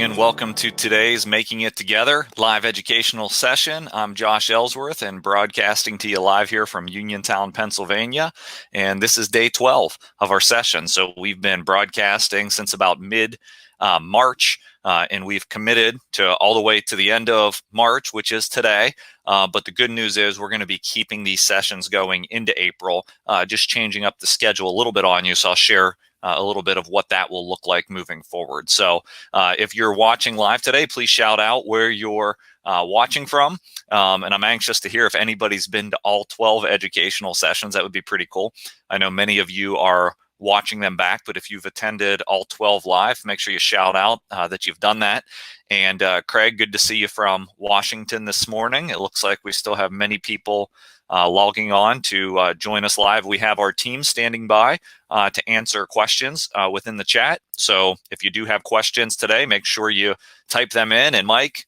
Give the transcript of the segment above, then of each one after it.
and welcome to today's Making It Together live educational session. I'm Josh Ellsworth and broadcasting to you live here from Uniontown, Pennsylvania. And this is day 12 of our session. So we've been broadcasting since about mid-March, and we've committed to all the way to the end of March, which is today. But the good news is we're going to be keeping these sessions going into April, just changing up the schedule a little bit on you. So I'll share a little bit of what that will look like moving forward. So if you're watching live today, please shout out where you're watching from. And I'm anxious to hear if anybody's been to all 12 educational sessions. That would be pretty cool. I know many of you are watching them back, but if you've attended all 12 live, make sure you shout out that you've done that. And Craig, good to see you from Washington this morning. It looks like we still have many people logging on to join us live. We have our team standing by to answer questions within the chat. So if you do have questions today, make sure you type them in. And Mike,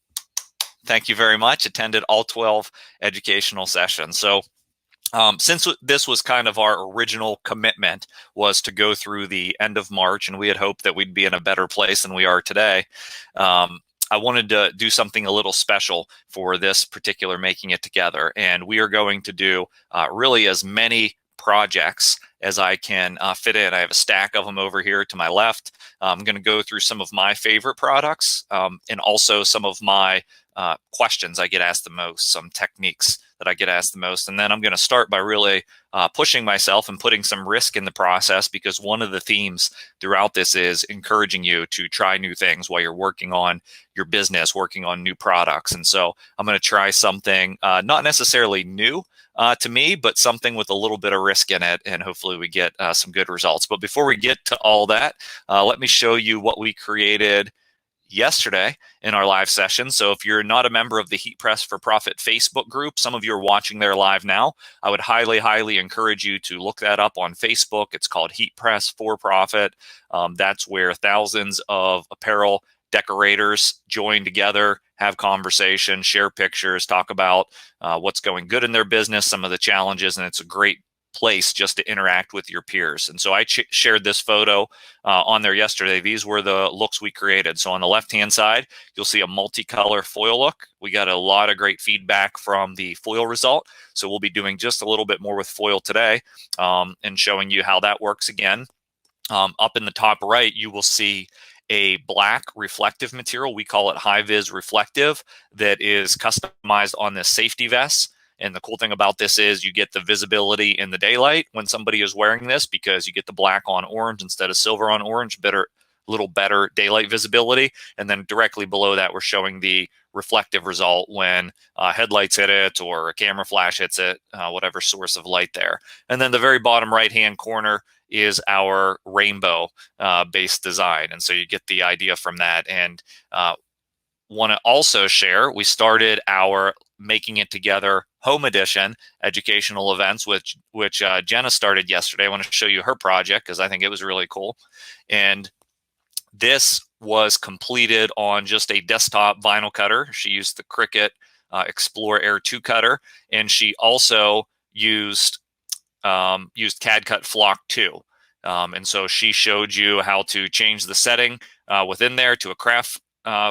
thank you very much. Attended all 12 educational sessions. So since this was kind of our original commitment, was to go through the end of March, and we had hoped that we'd be in a better place than we are today, I wanted to do something a little special for this particular Making It Together. And we are going to do really as many projects as I can fit in. I have a stack of them over here to my left. I'm going to go through some of my favorite products and also some of my questions I get asked the most, some techniques that I get asked the most. And then I'm going to start by really pushing myself and putting some risk in the process, because one of the themes throughout this is encouraging you to try new things while you're working on your business, working on new products. And so I'm going to try something not necessarily new to me, but something with a little bit of risk in it, and hopefully we get some good results. But before we get to all that, let me show you what we created yesterday in our live session. So if you're not a member of the Heat Press for Profit Facebook group, some of you are watching there live now, I would highly encourage you to look that up on Facebook. It's called Heat Press for Profit. That's where thousands of apparel decorators join together, have conversation, share pictures, talk about what's going good in their business, some of the challenges, and it's a great place just to interact with your peers. And so I shared this photo on there yesterday. These were the looks we created. So on the left-hand side, you'll see a multicolor foil look. We got a lot of great feedback from the foil result. So we'll be doing just a little bit more with foil today and showing you how that works again. Up in the top right, you will see a black reflective material. We call it high vis reflective, that is customized on this safety vest. And the cool thing about this is you get the visibility in the daylight when somebody is wearing this, because you get the black on orange instead of silver on orange, little better daylight visibility. And then directly below that, we're showing the reflective result when headlights hit it or a camera flash hits it, whatever source of light there. And then the very bottom right-hand corner is our rainbow based design. And so you get the idea from that. And want to also share, we started our Making It Together Home Edition educational events, which Jenna started yesterday. I want to show you her project because I think it was really cool. And this was completed on just a desktop vinyl cutter. She used the Cricut Explore Air 2 cutter, and she also used CAD-Cut Flock 2. And so she showed you how to change the setting within there to a craft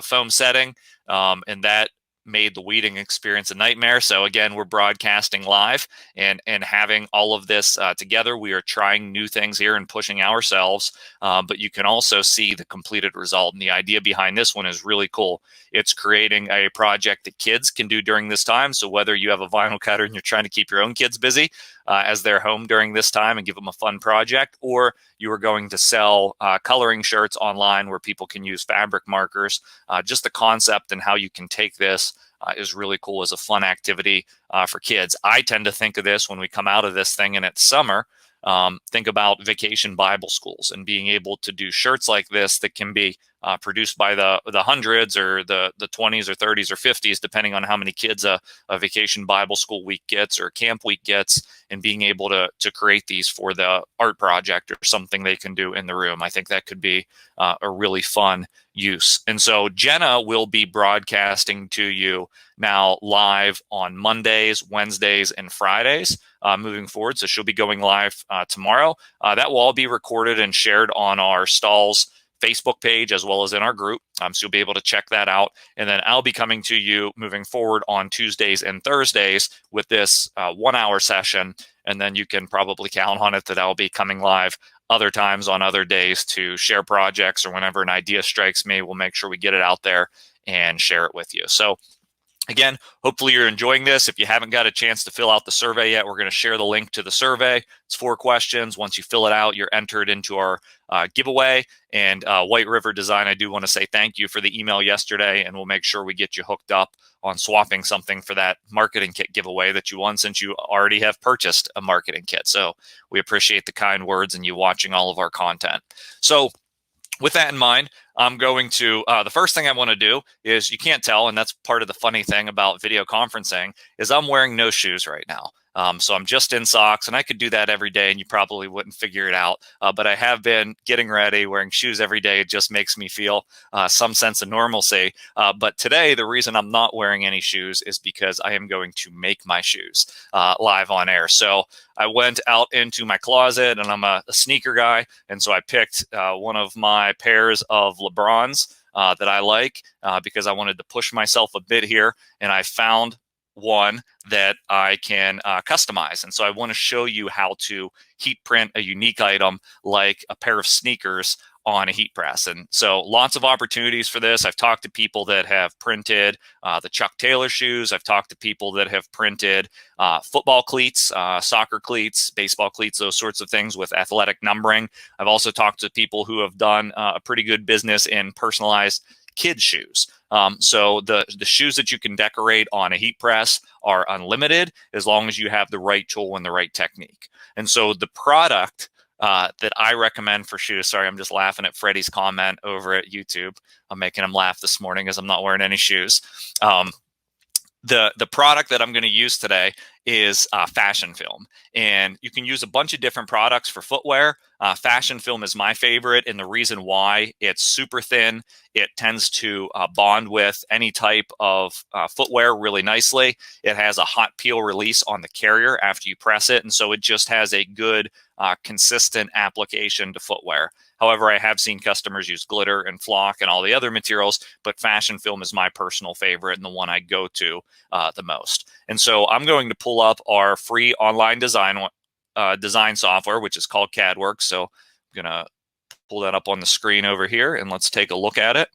foam setting, and that made the weeding experience a nightmare. So again, we're broadcasting live and having all of this together. We are trying new things here and pushing ourselves, but you can also see the completed result. And the idea behind this one is really cool. It's creating a project that kids can do during this time. So whether you have a vinyl cutter and you're trying to keep your own kids busy as they're home during this time and give them a fun project, or you are going to sell coloring shirts online where people can use fabric markers, just the concept and how you can take this is really cool as a fun activity for kids. I tend to think of this when we come out of this thing and it's summer. Think about vacation Bible schools and being able to do shirts like this that can be produced by the hundreds or the 20s or 30s or 50s, depending on how many kids a vacation Bible school week gets or camp week gets, and being able to create these for the art project or something they can do in the room. I think that could be a really fun use. And so Jenna will be broadcasting to you now live on Mondays, Wednesdays, and Fridays moving forward. So she'll be going live tomorrow. That will all be recorded and shared on our Stahls Facebook page as well as in our group. So you'll be able to check that out. And then I'll be coming to you moving forward on Tuesdays and Thursdays with this 1-hour session. And then you can probably count on it that I'll be coming live other times on other days to share projects, or whenever an idea strikes me, we'll make sure we get it out there and share it with you. So again, hopefully you're enjoying this. If you haven't got a chance to fill out the survey yet, we're going to share the link to the survey. It's 4 questions. Once you fill it out, you're entered into our giveaway. And White River Design, I do want to say thank you for the email yesterday, and we'll make sure we get you hooked up on swapping something for that marketing kit giveaway that you won, since you already have purchased a marketing kit. So we appreciate the kind words and you watching all of our content. So with that in mind, I'm going to, the first thing I want to do is, you can't tell, and that's part of the funny thing about video conferencing, is I'm wearing no shoes right now. So I'm just in socks, and I could do that every day and you probably wouldn't figure it out. But I have been getting ready, wearing shoes every day. It just makes me feel some sense of normalcy. But today, the reason I'm not wearing any shoes is because I am going to make my shoes live on air. So I went out into my closet, and I'm a sneaker guy. And so I picked one of my pairs of LeBrons that I like because I wanted to push myself a bit here. And I found one that I can customize. And so I want to show you how to heat print a unique item like a pair of sneakers on a heat press. And so lots of opportunities for this. I've talked to people that have printed the Chuck Taylor shoes. I've talked to people that have printed football cleats, soccer cleats, baseball cleats, those sorts of things with athletic numbering. I've also talked to people who have done a pretty good business in personalized kids shoes. So the shoes that you can decorate on a heat press are unlimited, as long as you have the right tool and the right technique. And so the product that I recommend for shoes, sorry, I'm just laughing at Freddie's comment over at YouTube. I'm making him laugh this morning as I'm not wearing any shoes. The product that I'm going to use today is fashion film, and you can use a bunch of different products for footwear. Fashion film is my favorite, and the reason why: it's super thin. It tends to bond with any type of footwear really nicely. It has a hot peel release on the carrier after you press it, and so it just has a good consistent application to footwear. However, I have seen customers use glitter and flock and all the other materials, but fashion film is my personal favorite and the one I go to the most. And so I'm going to pull up our free online design software, which is called CADWorks. So I'm going to pull that up on the screen over here, and let's take a look at it.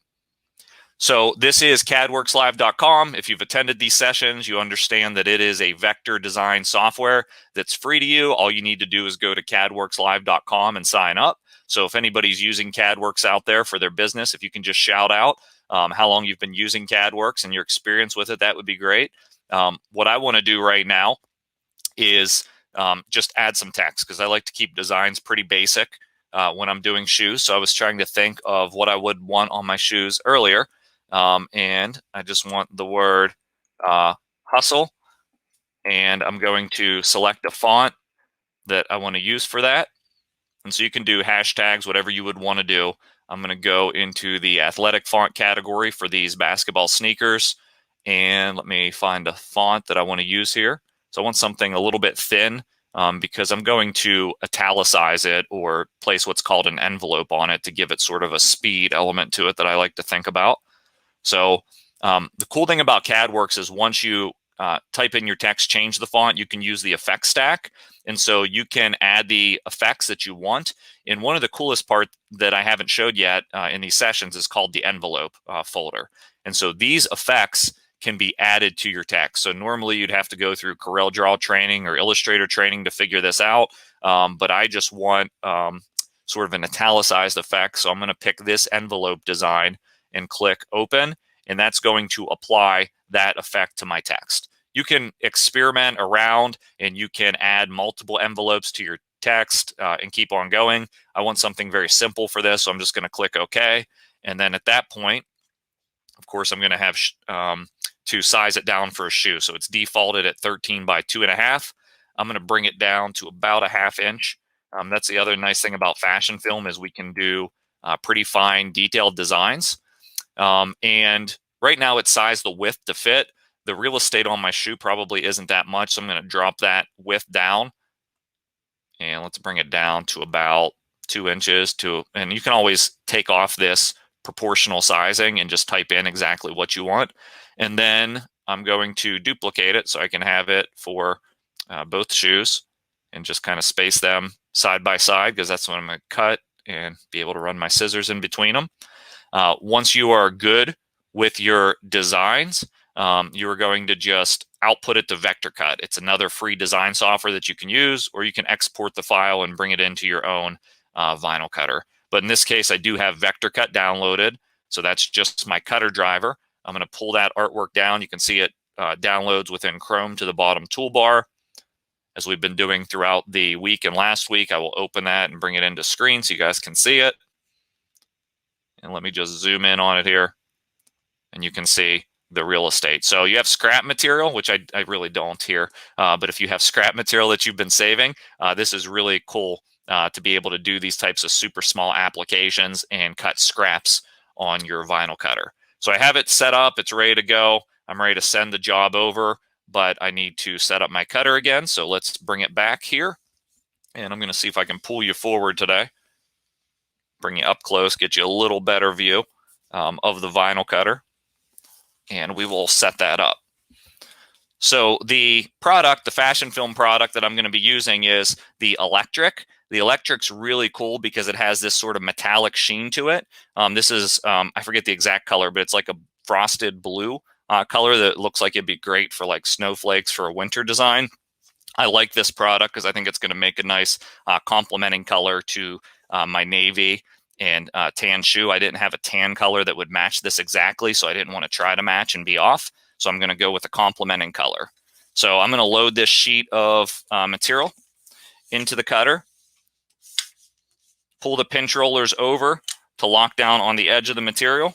So this is cadworkslive.com. If you've attended these sessions, you understand that it is a vector design software that's free to you. All you need to do is go to cadworkslive.com and sign up. So if anybody's using CADWorks out there for their business, if you can just shout out how long you've been using CADWorks and your experience with it, that would be great. What I want to do right now is just add some text, because I like to keep designs pretty basic when I'm doing shoes. So I was trying to think of what I would want on my shoes earlier. And I just want the word hustle, and I'm going to select a font that I want to use for that. And so you can do hashtags, whatever you would want to do. I'm going to go into the athletic font category for these basketball sneakers, and let me find a font that I want to use here. So I want something a little bit thin because I'm going to italicize it or place what's called an envelope on it to give it sort of a speed element to it that I like to think about. So the cool thing about CADWorks is once you type in your text, change the font, you can use the effect stack. And so you can add the effects that you want. And one of the coolest part that I haven't showed yet in these sessions is called the envelope folder. And so these effects can be added to your text. So normally you'd have to go through CorelDRAW training or Illustrator training to figure this out. But I just want sort of an italicized effect. So I'm going to pick this envelope design and click open, and that's going to apply that effect to my text. You can experiment around and you can add multiple envelopes to your text and keep on going. I want something very simple for this, so I'm just going to click OK. And then at that point, of course, I'm going to have to size it down for a shoe. So it's defaulted at 13 by 2.5. I'm going to bring it down to about a 1/2 inch. That's the other nice thing about fashion film is we can do pretty fine detailed designs. And right now it's sized the width to fit. The real estate on my shoe probably isn't that much, so I'm going to drop that width down. And let's bring it down to about 2 inches to, and you can always take off this proportional sizing and just type in exactly what you want. And then I'm going to duplicate it so I can have it for both shoes and just kind of space them side by side, because that's what I'm going to cut and be able to run my scissors in between them. Once you are good with your designs, you are going to just output it to Vector Cut. It's another free design software that you can use, or you can export the file and bring it into your own vinyl cutter. But in this case, I do have Vector Cut downloaded, so that's just my cutter driver. I'm going to pull that artwork down. You can see it downloads within Chrome to the bottom toolbar. As we've been doing throughout the week and last week, I will open that and bring it into screen so you guys can see it. And let me just zoom in on it here, and you can see the real estate. So you have scrap material, which I really don't here, but if you have scrap material that you've been saving, this is really cool to be able to do these types of super small applications and cut scraps on your vinyl cutter. So I have it set up, it's ready to go. I'm ready to send the job over, but I need to set up my cutter again. So let's bring it back here, and I'm going to see if I can pull you forward today, bring you up close, get you a little better view of the vinyl cutter, and we will set that up. So the product, the fashion film product that I'm going to be using is the electric. The electric's really cool because it has this sort of metallic sheen to it. This is, I forget the exact color, but it's like a frosted blue color that looks like it'd be great for like snowflakes for a winter design. I like this product because I think it's going to make a nice complementing color to my navy and tan shoe. I didn't have a tan color that would match this exactly, so I didn't want to try to match and be off. So I'm going to go with a complementing color. So I'm going to load this sheet of material into the cutter, pull the pinch rollers over to lock down on the edge of the material.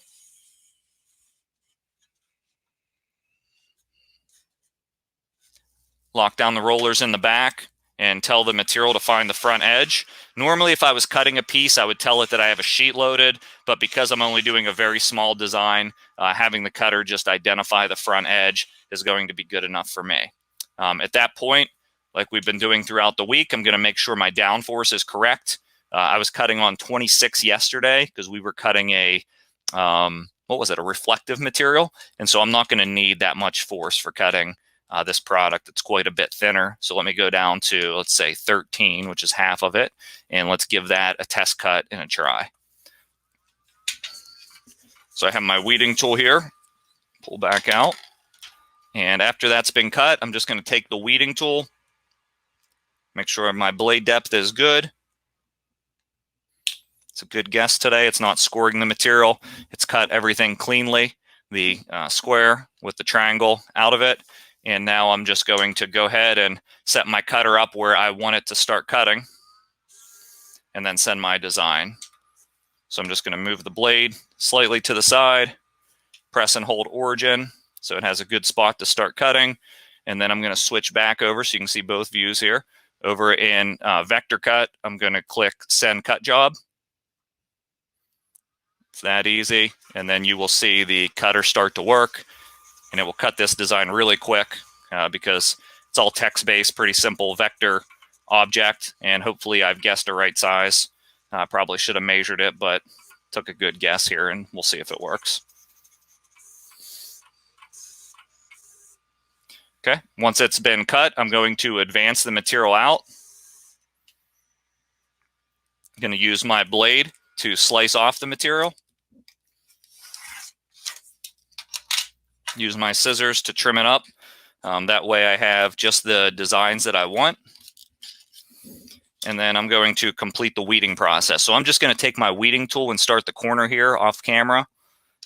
Lock down the rollers in the back and tell the material to find the front edge. Normally, if I was cutting a piece, I would tell it that I have a sheet loaded, but because I'm only doing a very small design, having the cutter just identify the front edge is going to be good enough for me. At that point, like we've been doing throughout the week, I'm going to make sure my downforce is correct. I was cutting on 26 yesterday because we were cutting a, what was it, a reflective material, and so I'm not going to need that much force for cutting this product. It's quite a bit thinner. So let me go down to, let's say 13, which is half of it. And let's give that a test cut and a try. So I have my weeding tool here, pull back out. And after that's been cut, I'm just going to take the weeding tool, make sure my blade depth is good. It's a good guess today. It's not scoring the material. It's cut everything cleanly, the square with the triangle out of it. And now I'm just going to go ahead and set my cutter up where I want it to start cutting and then send my design. So I'm just going to move the blade slightly to the side, press and hold origin so it has a good spot to start cutting. And then I'm going to switch back over so you can see both views here. Over in Vector Cut, I'm going to click Send Cut Job. It's that easy. And then you will see the cutter start to work. And it will cut this design really quick because it's all text-based, pretty simple vector object. And hopefully I've guessed the right size. Probably should have measured it, but took a good guess here, and we'll see if it works. Okay, once it's been cut, I'm going to advance the material out. I'm going to use my blade to slice off the material. Use my scissors to trim it up. That way I have just the designs that I want. And then I'm going to complete the weeding process. So I'm just going to take my weeding tool and start the corner here off camera,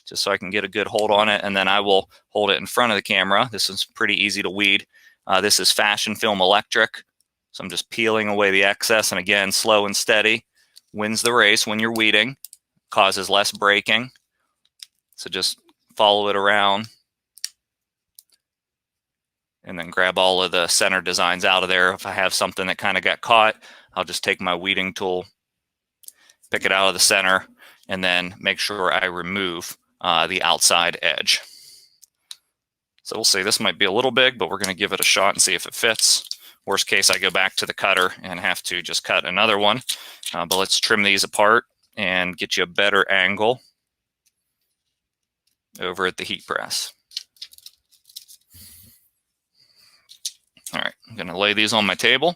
just so I can get a good hold on it. And then I will hold it in front of the camera. This is pretty easy to weed. This is Fashion Film Electric. So I'm just peeling away the excess. And again, slow and steady wins the race when you're weeding, causes less breaking. So just follow it around. And then grab all of the center designs out of there. If I have something that kind of got caught, I'll just take my weeding tool, pick it out of the center, and then make sure I remove the outside edge. So we'll see, this might be a little big, but we're going to give it a shot and see if it fits. Worst case, I go back to the cutter and have to just cut another one. But let's trim these apart and get you a better angle over at the heat press. All right, I'm going to lay these on my table.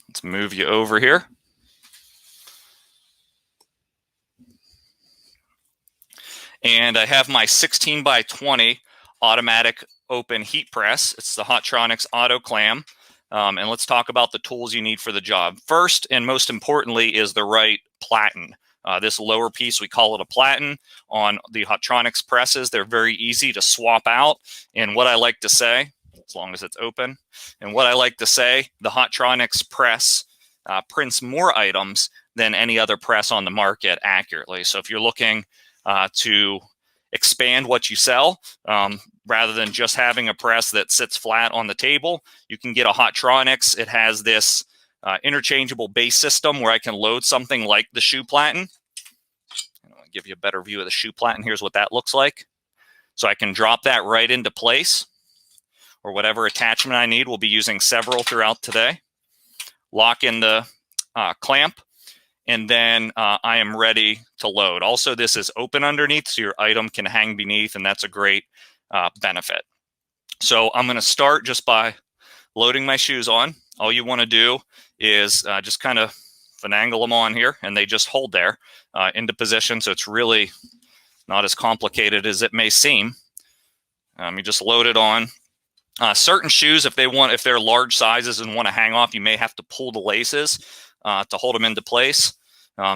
Let's move you over here. And I have my 16 by 20 automatic open heat press. It's the Hotronix Auto Clam. And let's talk about the tools you need for the job. First and most importantly is the right platen. This lower piece, we call it a platen. On the Hotronix presses, they're very easy to swap out. And what I like to say, as long as it's open, and what I like to say, the Hotronix press prints more items than any other press on the market accurately. So if you're looking to expand what you sell, rather than just having a press that sits flat on the table, you can get a Hotronix. It has this interchangeable base system where I can load something like the shoe platen. I'll give you a better view of the shoe platen. Here's what that looks like. So I can drop that right into place, or whatever attachment I need. We'll be using several throughout today. Lock in the clamp, and then I am ready to load. Also, this is open underneath, so your item can hang beneath, and that's a great benefit. So I'm going to start just by loading my shoes on. All you want to do is just kind of finagle them on here, and they just hold there into position. So it's really not as complicated as it may seem. You just load it on. Certain shoes, if they're large sizes and want to hang off, you may have to pull the laces to hold them into place.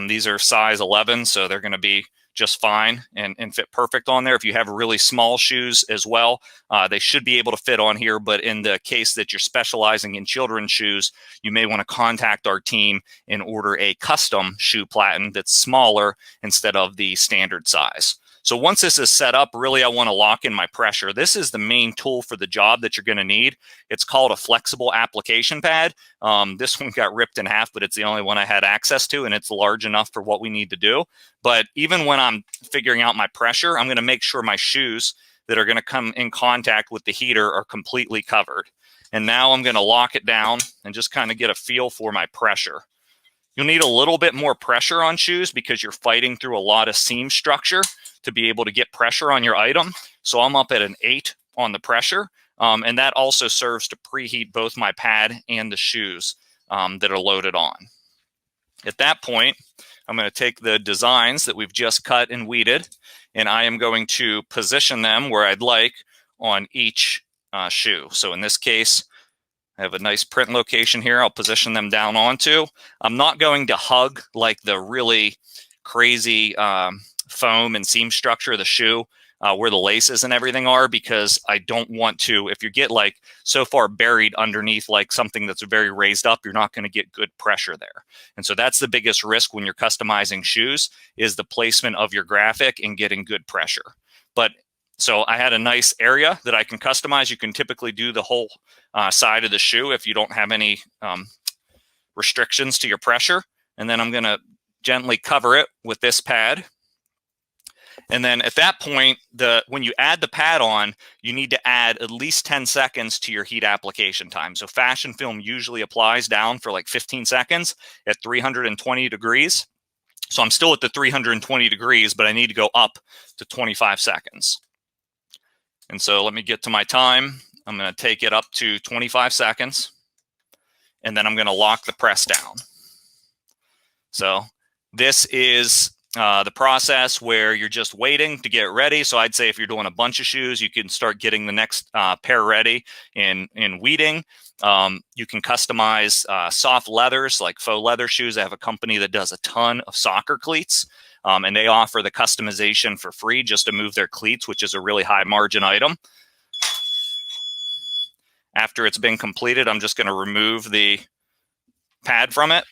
These are size 11, so they're going to be just fine and fit perfect on there. If you have really small shoes as well, they should be able to fit on here. But in the case that you're specializing in children's shoes, you may want to contact our team and order a custom shoe platen that's smaller instead of the standard size. So once this is set up, really I want to lock in my pressure. This is the main tool for the job that you're going to need. It's called a flexible application pad. This one got ripped in half, but it's the only one I had access to, and it's large enough for what we need to do. But even when I'm figuring out my pressure, I'm going to make sure my shoes that are going to come in contact with the heater are completely covered. And now I'm going to lock it down and just kind of get a feel for my pressure. You'll need a little bit more pressure on shoes because you're fighting through a lot of seam structure to be able to get pressure on your item. So I'm up at an 8 on the pressure. And that also serves to preheat both my pad and the shoes that are loaded on. At that point, I'm going to take the designs that we've just cut and weeded, and I am going to position them where I'd like on each shoe. So in this case, I have a nice print location here. I'll position them down onto. I'm not going to hug like the really crazy foam and seam structure of the shoe where the laces and everything are, because I don't want to, if you get like so far buried underneath like something that's very raised up, you're not going to get good pressure there. And so that's the biggest risk when you're customizing shoes, is the placement of your graphic and getting good pressure. But so I had a nice area that I can customize. You can typically do the whole side of the shoe if you don't have any restrictions to your pressure. And then I'm going to gently cover it with this pad. And then at that point, when you add the pad on, you need to add at least 10 seconds to your heat application time. So fashion film usually applies down for like 15 seconds at 320 degrees. So I'm still at the 320 degrees, but I need to go up to 25 seconds. And so let me get to my time. I'm going to take it up to 25 seconds, and then I'm going to lock the press down. So this is the process where you're just waiting to get ready. So I'd say if you're doing a bunch of shoes, you can start getting the next pair ready in weeding. You can customize soft leathers like faux leather shoes. I have a company that does a ton of soccer cleats, and they offer the customization for free just to move their cleats, which is a really high margin item. After it's been completed, I'm just going to remove the pad from it.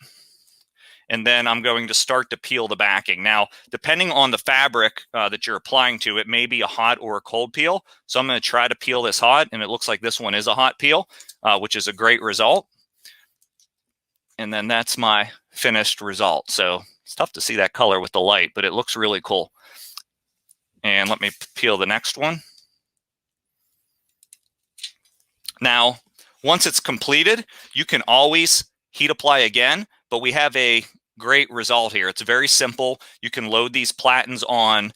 And then I'm going to start to peel the backing. Now, depending on the fabric that you're applying to, it may be a hot or a cold peel. So I'm going to try to peel this hot, and it looks like this one is a hot peel, which is a great result. And then that's my finished result. So it's tough to see that color with the light, but it looks really cool. And let me peel the next one. Now, once it's completed, you can always heat apply again, but we have a great result here. It's very simple. You can load these platens on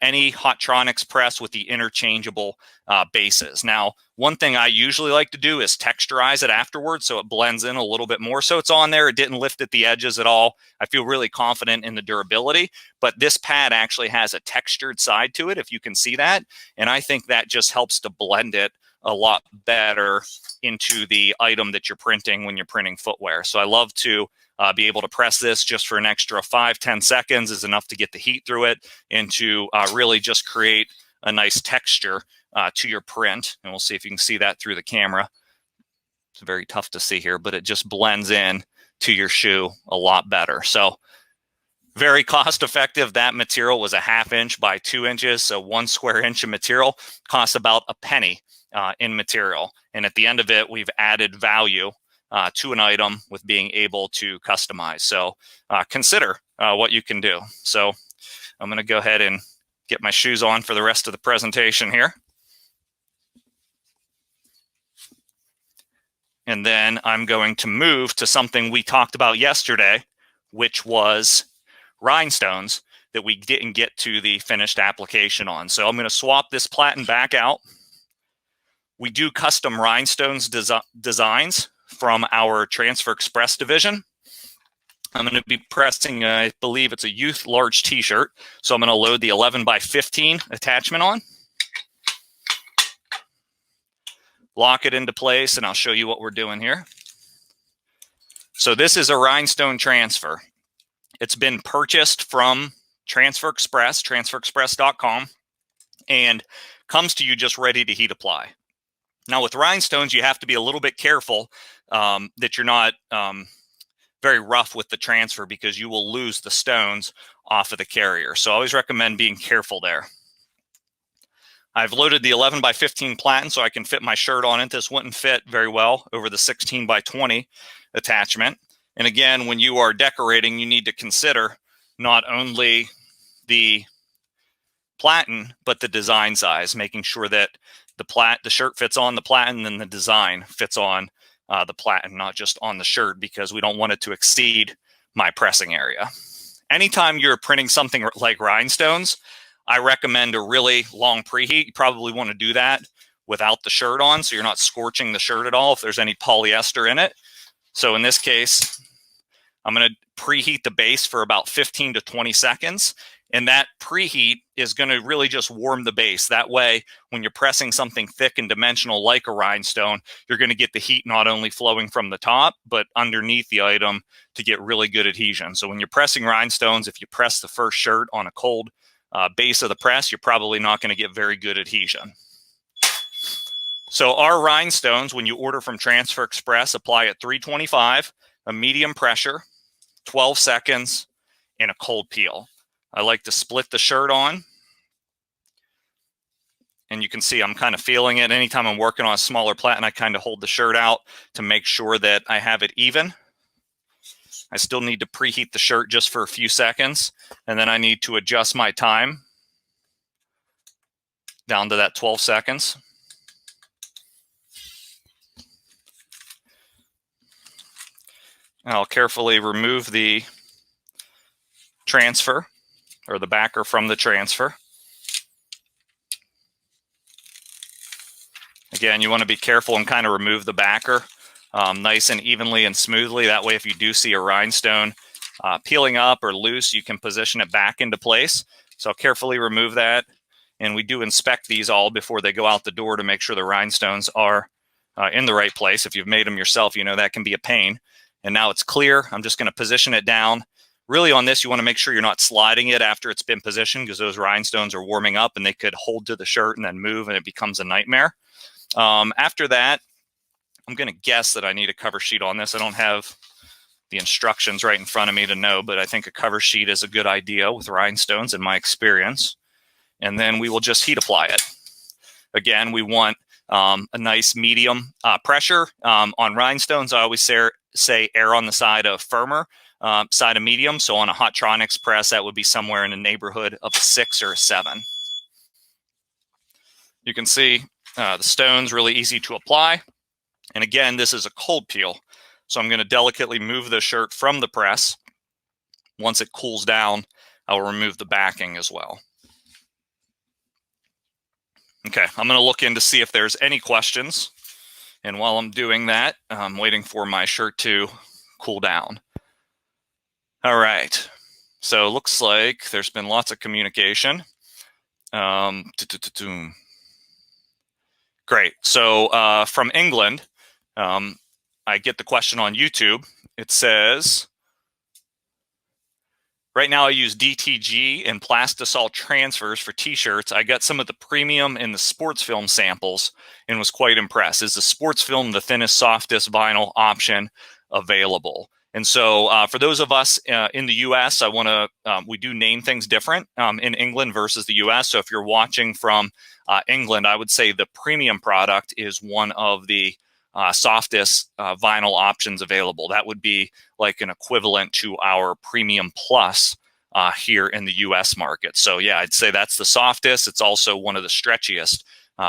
any Hotronix press with the interchangeable bases. Now, one thing I usually like to do is texturize it afterwards so it blends in a little bit more. So it's on there. It didn't lift at the edges at all. I feel really confident in the durability, but this pad actually has a textured side to it, if you can see that. And I think that just helps to blend it a lot better into the item that you're printing when you're printing footwear. So I love to be able to press this just for an extra 5-10 seconds is enough to get the heat through it and to really just create a nice texture to your print. And we'll see if you can see that through the camera. It's very tough to see here, but it just blends in to your shoe a lot better. So very cost effective. That material was a 1/2 inch by 2 inches. So 1 square inch of material costs about a penny in material. And at the end of it, we've added value to an item with being able to customize. So consider what you can do. So I'm going to go ahead and get my shoes on for the rest of the presentation here. And then I'm going to move to something we talked about yesterday, which was rhinestones that we didn't get to the finished application on. So I'm going to swap this platen back out. We do custom rhinestones designs from our Transfer Express division. I'm going to be pressing, I believe it's a youth large t-shirt. So I'm going to load the 11 by 15 attachment on. Lock it into place, and I'll show you what we're doing here. So this is a rhinestone transfer. It's been purchased from Transfer Express, transferexpress.com, and comes to you just ready to heat apply. Now with rhinestones, you have to be a little bit careful that you're not very rough with the transfer because you will lose the stones off of the carrier. So I always recommend being careful there. I've loaded the 11 by 15 platen so I can fit my shirt on it. This wouldn't fit very well over the 16 by 20 attachment. And again, when you are decorating, you need to consider not only the platen, but the design size, making sure that the shirt fits on the platen and the design fits on the platen, not just on the shirt, because we don't want it to exceed my pressing area. Anytime you're printing something like rhinestones, I recommend a really long preheat. You probably want to do that without the shirt on, so you're not scorching the shirt at all if there's any polyester in it. So in this case, I'm going to preheat the base for about 15 to 20 seconds. And that preheat is going to really just warm the base. That way, when you're pressing something thick and dimensional like a rhinestone, you're going to get the heat not only flowing from the top, but underneath the item to get really good adhesion. So when you're pressing rhinestones, if you press the first shirt on a cold base of the press, you're probably not going to get very good adhesion. So our rhinestones, when you order from Transfer Express, apply at 325, a medium pressure, 12 seconds, and a cold peel. I like to split the shirt on. And you can see I'm kind of feeling it. Anytime I'm working on a smaller platen, I kind of hold the shirt out to make sure that I have it even. I still need to preheat the shirt just for a few seconds. And then I need to adjust my time down to that 12 seconds. And I'll carefully remove the transfer or the backer from the transfer. Again, you want to be careful and kind of remove the backer nice and evenly and smoothly. That way, if you do see a rhinestone peeling up or loose, you can position it back into place. So I'll carefully remove that. And we do inspect these all before they go out the door to make sure the rhinestones are in the right place. If you've made them yourself, you know that can be a pain. And now it's clear. I'm just going to position it down. Really on this, you want to make sure you're not sliding it after it's been positioned, because those rhinestones are warming up and they could hold to the shirt and then move and it becomes a nightmare. After that, I'm going to guess that I need a cover sheet on this. I don't have the instructions right in front of me to know, but I think a cover sheet is a good idea with rhinestones in my experience. And then we will just heat apply it. Again, we want a nice medium pressure. On rhinestones, I always say err on the side of firmer, side of medium. So on a Hotronix press, that would be somewhere in the neighborhood of a 6 or a 7. You can see the stones really easy to apply. And again, this is a cold peel. So I'm going to delicately move the shirt from the press. Once it cools down, I'll remove the backing as well. Okay, I'm going to look in to see if there's any questions. And while I'm doing that, I'm waiting for my shirt to cool down. All right. So it looks like there's been lots of communication. Great. So from England, I get the question on YouTube. It says, right now I use DTG and Plastisol transfers for t-shirts. I got some of the premium and the sports film samples and was quite impressed. Is the sports film the thinnest, softest vinyl option available? And so for those of us in the US, we do name things different in England versus the US. So if you're watching from England, I would say the premium product is one of the softest vinyl options available. That would be like an equivalent to our Premium Plus here in the US market. So yeah, I'd say that's the softest. It's also one of the stretchiest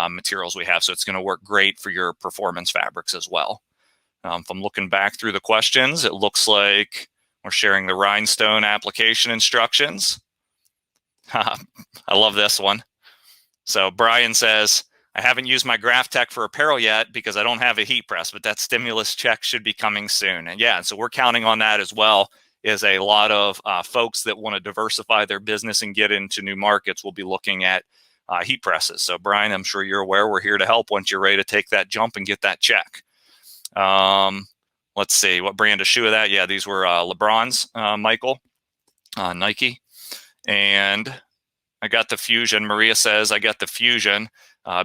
materials we have. So it's going to work great for your performance fabrics as well. If I'm looking back through the questions, it looks like we're sharing the Rhinestone application instructions. I love this one. So Brian says, I haven't used my Graph Tech for apparel yet because I don't have a heat press, but that stimulus check should be coming soon. And yeah, so we're counting on that as well. Is a lot of folks that want to diversify their business and get into new markets will be looking at heat presses. So Brian, I'm sure you're aware we're here to help once you're ready to take that jump and get that check. Let's see, what brand of shoe of that? Yeah, these were LeBron's, Michael, Nike. And I got the Fusion. Maria says, I got the Fusion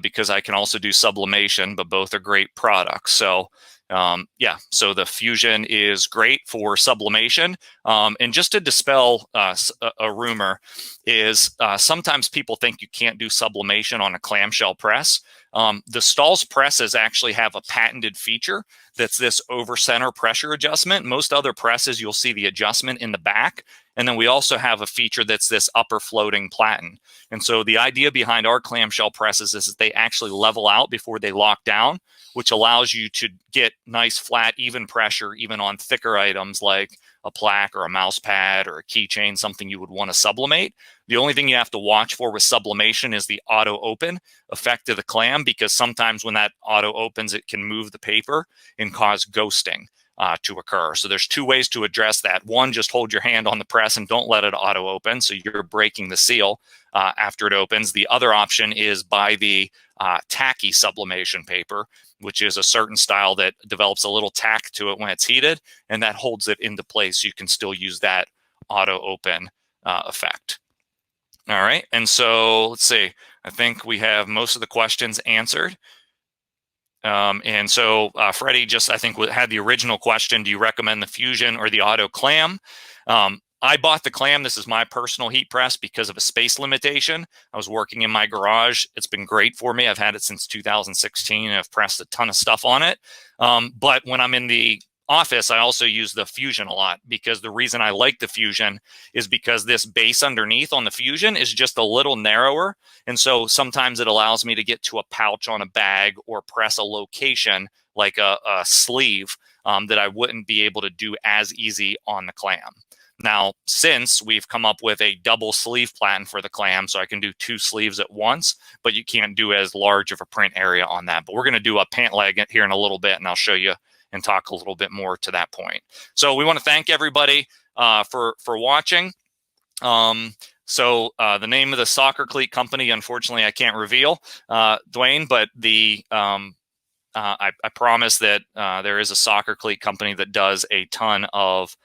because I can also do sublimation, but both are great products. So yeah, so the Fusion is great for sublimation. And just to dispel a rumor is sometimes people think you can't do sublimation on a clamshell press. The Stahls presses actually have a patented feature that's this over center pressure adjustment. Most other presses, you'll see the adjustment in the back. And then we also have a feature that's this upper floating platen. And so the idea behind our clamshell presses is that they actually level out before they lock down, which allows you to get nice, flat, even pressure, even on thicker items like a plaque or a mouse pad or a keychain, something you would want to sublimate. The only thing you have to watch for with sublimation is the auto open effect of the clam, because sometimes when that auto opens, it can move the paper and cause ghosting to occur. So there's two ways to address that. One, just hold your hand on the press and don't let it auto open, so you're breaking the seal after it opens. The other option is buy the tacky sublimation paper, which is a certain style that develops a little tack to it when it's heated, and that holds it into place. You can still use that auto open effect. All right, and so let's see. I think we have most of the questions answered. And so Freddie just, I think, had the original question, do you recommend the Fusion or the Auto Clam? I bought the Clam. This is my personal heat press because of a space limitation. I was working in my garage. It's been great for me. I've had it since 2016 and I've pressed a ton of stuff on it. But when I'm in the office, I also use the Fusion a lot, because the reason I like the Fusion is because this base underneath on the Fusion is just a little narrower. And so sometimes it allows me to get to a pouch on a bag or press a location like a sleeve that I wouldn't be able to do as easy on the Clam. Now, since we've come up with a double sleeve platen for the Clam, so I can do two sleeves at once, but you can't do as large of a print area on that. But we're going to do a pant leg here in a little bit, and I'll show you and talk a little bit more to that point. So we want to thank everybody for watching. So the name of the soccer cleat company, unfortunately, I can't reveal, Dwayne, but the I promise that there is a soccer cleat company that does a ton of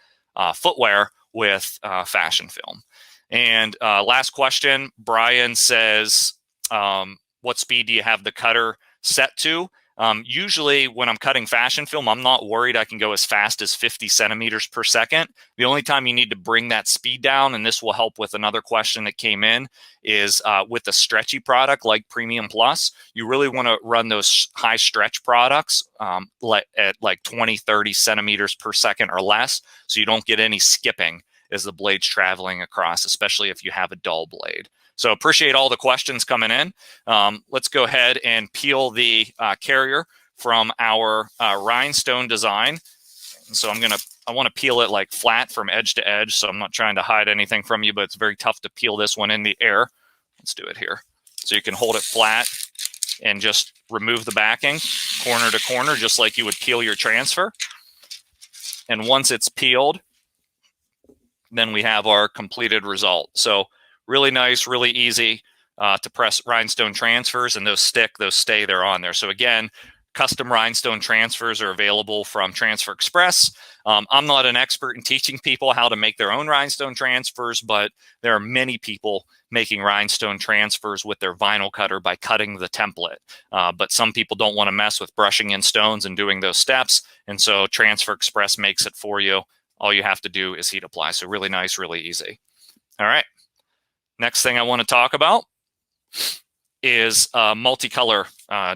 footwear with fashion film. And last question, Brian says, what speed do you have the cutter set to? Usually when I'm cutting fashion film, I'm not worried I can go as fast as 50 centimeters per second. The only time you need to bring that speed down, and this will help with another question that came in, is with a stretchy product like Premium Plus. You really want to run those high stretch products at like 20, 30 centimeters per second or less, so you don't get any skipping as the blade's traveling across, especially if you have a dull blade. So appreciate all the questions coming in. Let's go ahead and peel the carrier from our rhinestone design. So I want to peel it like flat from edge to edge. So I'm not trying to hide anything from you, but it's very tough to peel this one in the air. Let's do it here. So you can hold it flat and just remove the backing corner to corner, just like you would peel your transfer. And once it's peeled, then we have our completed result. So really nice, really easy to press rhinestone transfers, and those stay, they're on there. So again, custom rhinestone transfers are available from Transfer Express. I'm not an expert in teaching people how to make their own rhinestone transfers, but there are many people making rhinestone transfers with their vinyl cutter by cutting the template. But some people don't want to mess with brushing in stones and doing those steps. And so Transfer Express makes it for you. All you have to do is heat apply. So really nice, really easy. All right. Next thing I want to talk about is multicolor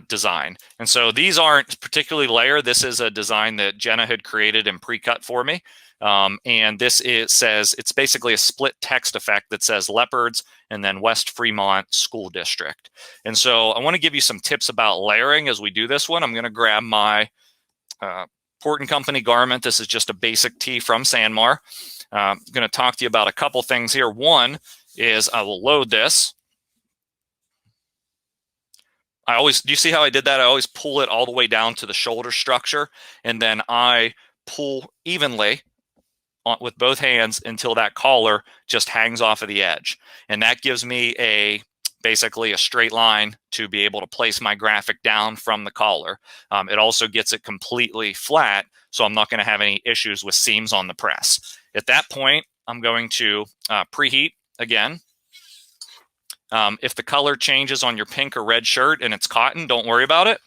design. And so these aren't particularly layered. This is a design that Jenna had created and pre-cut for me. And this says it's basically a split text effect that says Leopards and then West Fremont School District. And so I want to give you some tips about layering as we do this one. I'm going to grab my Port & Company garment. This is just a basic tee from Sanmar. I'm going to talk to you about a couple things here. One is I will load this. Do you see how I did that? I always pull it all the way down to the shoulder structure, and then I pull evenly with both hands until that collar just hangs off of the edge. And that gives me basically a straight line to be able to place my graphic down from the collar. It also gets it completely flat, so I'm not going to have any issues with seams on the press. At that point, I'm going to preheat again. If the color changes on your pink or red shirt and it's cotton, don't worry about it.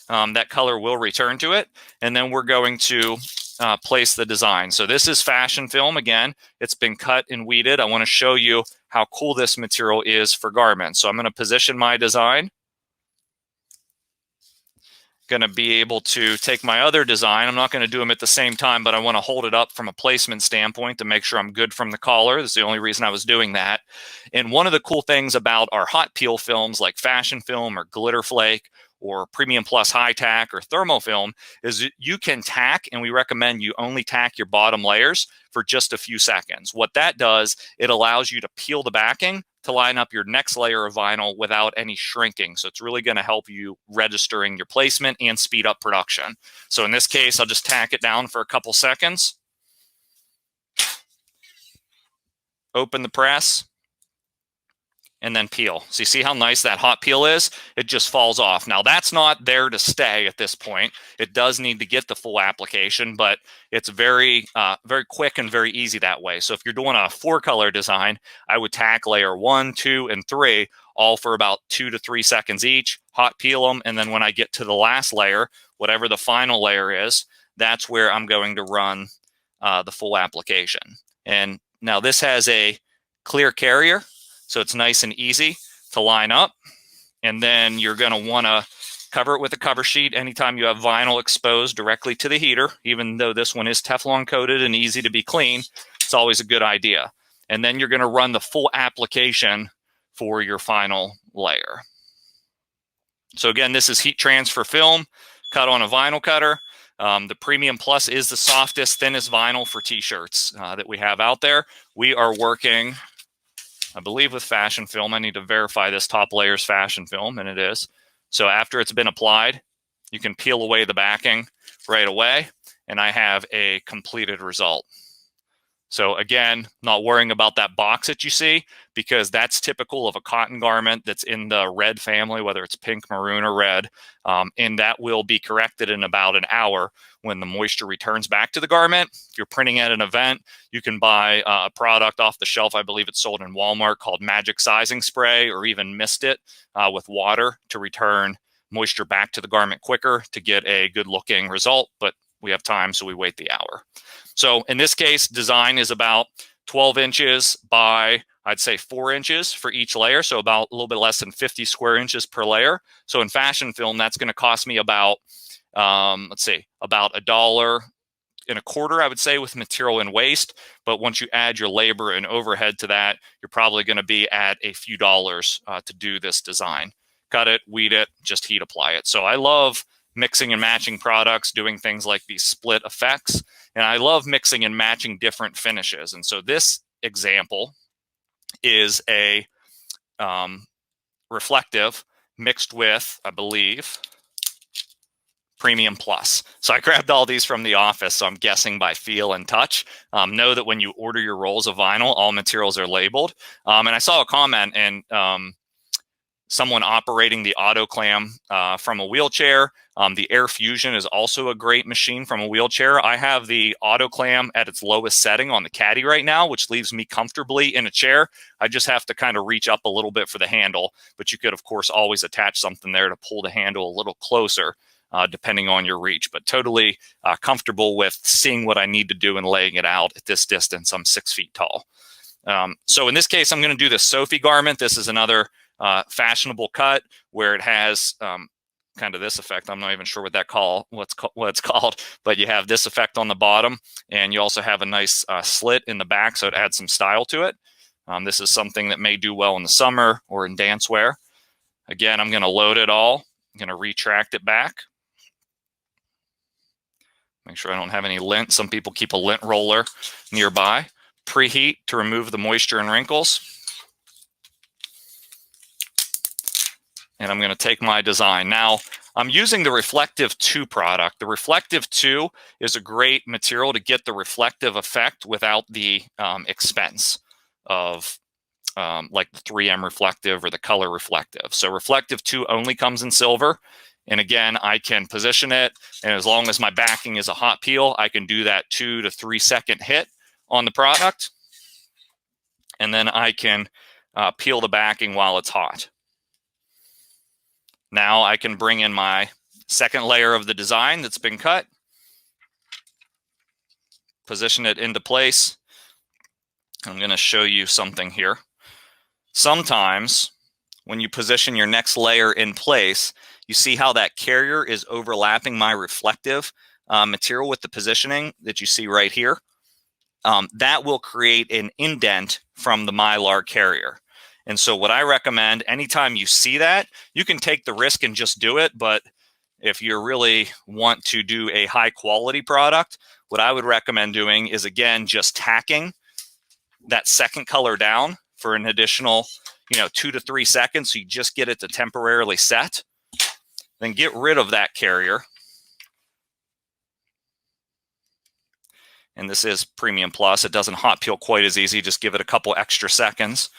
That color will return to it. And then we're going to place the design. So this is fashion film. Again, it's been cut and weeded. I want to show you how cool this material is for garments. So I'm going to position my design. Going to be able to take my other design. I'm not going to do them at the same time, but I want to hold it up from a placement standpoint to make sure I'm good from the collar. That's the only reason I was doing that. And one of the cool things about our hot peel films like fashion film or glitter flake or premium plus high tack or thermofilm is you can tack, and we recommend you only tack your bottom layers for just a few seconds. What that does, it allows you to peel the backing to line up your next layer of vinyl without any shrinking. So it's really going to help you registering your placement and speed up production. So in this case, I'll just tack it down for a couple seconds. Open the press. And then peel. So you see how nice that hot peel is? It just falls off. Now that's not there to stay at this point. It does need to get the full application, but it's very quick and very easy that way. So if you're doing a 4-color design, I would tack layer 1, 2, and 3 all for about 2 to 3 seconds each, hot peel them, and then when I get to the last layer, whatever the final layer is, that's where I'm going to run the full application. And now this has a clear carrier, so it's nice and easy to line up. And then you're going to want to cover it with a cover sheet anytime you have vinyl exposed directly to the heater. Even though this one is Teflon coated and easy to be clean, it's always a good idea. And then you're going to run the full application for your final layer. So again, this is heat transfer film cut on a vinyl cutter. The Premium Plus is the softest, thinnest vinyl for t-shirts that we have out there. We are working, I believe, with fashion film. I need to verify this top layer is fashion film, and it is. So after it's been applied, you can peel away the backing right away, and I have a completed result. So again, not worrying about that box that you see, because that's typical of a cotton garment that's in the red family, whether it's pink, maroon, or red. And that will be corrected in about an hour when the moisture returns back to the garment. If you're printing at an event, you can buy a product off the shelf. I believe it's sold in Walmart called Magic Sizing Spray, or even mist it with water to return moisture back to the garment quicker to get a good looking result. But we have time, so we wait the hour. So in this case, design is about 12 inches by, I'd say, 4 inches for each layer. So about a little bit less than 50 square inches per layer. So in fashion film, that's going to cost me about, let's see, about $1.25, I would say, with material and waste. But once you add your labor and overhead to that, you're probably going to be at a few dollars to do this design. Cut it, weed it, just heat apply it. So I love mixing and matching products, doing things like these split effects. And I love mixing and matching different finishes. And so this example is a reflective mixed with, I believe, Premium Plus. So I grabbed all these from the office, so I'm guessing by feel and touch. Know that when you order your rolls of vinyl, all materials are labeled. And I saw a comment and someone operating the auto clam from a wheelchair. The Air Fusion is also a great machine from a wheelchair. I have the auto clam at its lowest setting on the caddy right now, which leaves me comfortably in a chair. I just have to kind of reach up a little bit for the handle, but you could, of course, always attach something there to pull the handle a little closer, depending on your reach. But totally comfortable with seeing what I need to do and laying it out at this distance. I'm 6 feet tall. So in this case, I'm going to do the Sophie garment. This is another fashionable cut where it has kind of this effect. I'm not even sure what it's called, but you have this effect on the bottom, and you also have a nice slit in the back, so it adds some style to it. This is something that may do well in the summer or in dance wear. Again, I'm going to load it all. I'm going to retract it back. Make sure I don't have any lint. Some people keep a lint roller nearby. Preheat to remove the moisture and wrinkles. And I'm going to take my design. Now, I'm using the Reflective 2 product. The Reflective 2 is a great material to get the reflective effect without the expense of like the 3M Reflective or the Color Reflective. So Reflective 2 only comes in silver. And again, I can position it. And as long as my backing is a hot peel, I can do that 2 to 3 second hit on the product. And then I can peel the backing while it's hot. Now I can bring in my second layer of the design that's been cut, position it into place. I'm going to show you something here. Sometimes when you position your next layer in place, you see how that carrier is overlapping my reflective material with the positioning that you see right here. That will create an indent from the Mylar carrier. And so what I recommend, anytime you see that, you can take the risk and just do it. But if you really want to do a high quality product, what I would recommend doing is, again, just tacking that second color down for an additional 2 to 3 seconds. So you just get it to temporarily set. Then get rid of that carrier. And this is Premium Plus. It doesn't hot peel quite as easy. Just give it a couple extra seconds.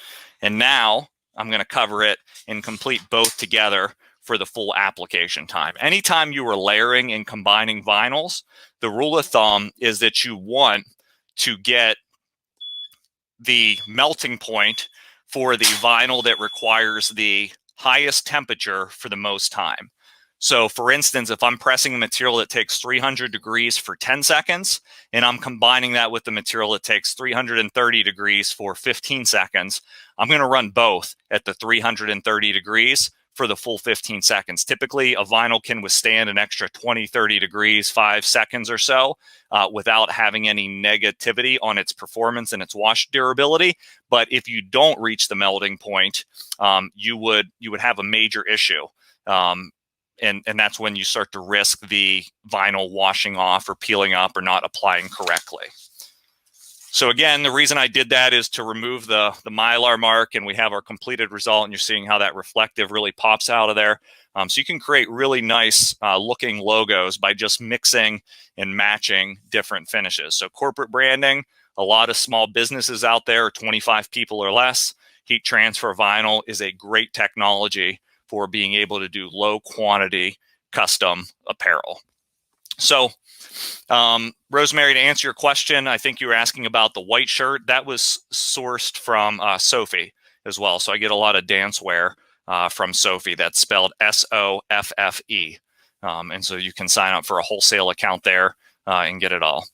And now I'm going to cover it and complete both together for the full application time. Anytime you are layering and combining vinyls, the rule of thumb is that you want to get the melting point for the vinyl that requires the highest temperature for the most time. So for instance, if I'm pressing a material that takes 300 degrees for 10 seconds, and I'm combining that with the material that takes 330 degrees for 15 seconds, I'm going to run both at the 330 degrees for the full 15 seconds. Typically, a vinyl can withstand an extra 20, 30 degrees, 5 seconds or so, without having any negativity on its performance and its wash durability. But if you don't reach the melting point, you would have a major issue. And that's when you start to risk the vinyl washing off or peeling up or not applying correctly. So again, the reason I did that is to remove the Mylar mark, and we have our completed result, and you're seeing how that reflective really pops out of there. So you can create really nice looking logos by just mixing and matching different finishes. So corporate branding, a lot of small businesses out there, 25 people or less, heat transfer vinyl is a great technology for being able to do low quantity custom apparel. So Rosemary, to answer your question, I think you were asking about the white shirt. That was sourced from Sophie as well. So I get a lot of dance wear from Sophie. That's spelled S-O-F-F-E. And so you can sign up for a wholesale account there and get it all.